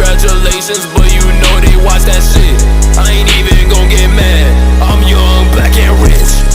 congratulations, but you know they watch that shit. I ain't even gon' get mad, I'm young, black and rich.